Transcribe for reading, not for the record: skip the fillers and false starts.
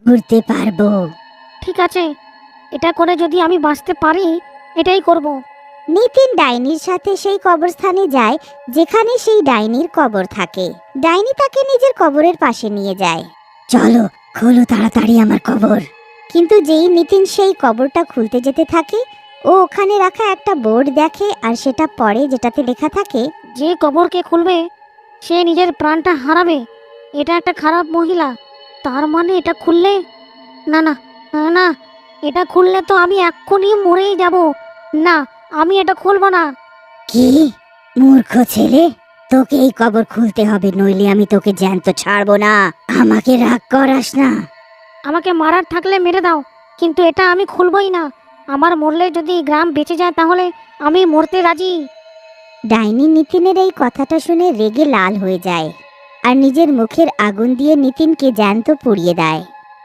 ঘুরতে পারবো। ঠিক আছে, এটা করে যদি আমি বাঁচতে পারি এটাই করব। নিতিন ডাইনির সাথে সেই কবরস্থানে যায় যেখানে সেই ডাইনির কবর থাকে। ডাইনি তাকে নিজের কবরের পাশে নিয়ে যায়। চলো, খোলো তাড়াতাড়ি আমার কবর। কিন্তু যেই নিতিন সেই কবরটা খুলতে যেতে থাকে, ও ওখানে রাখা একটা বোর্ড দেখে আর সেটা পড়ে, যেটাতে লেখা থাকে, যে কবরকে খুলবে সে নিজের প্রাণটা হারাবে। এটা একটা খারাপ মহিলা। তার মানে এটা খুললে, না না না, এটা খুললে তো আমি এক্ষুনি মরেই যাব। না, আমি এটা খুলবো না। কি মূর্খ ছেলে, তোকে এই কবর খুলতে হবে, নইলে আমি তোকে জ্যান্ত ছাড়বো না। আমাকে রাগ করাস না। আমাকে মারার থাকলে মেরে দাও, কিন্তু এটা আমি খুলবই না। আমার মরলে যদি গ্রাম বেঁচে যায় তাহলে আমি মরতে রাজি। ডাইনি নিতিনের এই কথাটা শুনে রেগে লাল হয়ে যায় আর নিজের মুখের আগুন দিয়ে নিতিনকে জ্যান্ত পুড়িয়ে দেয়।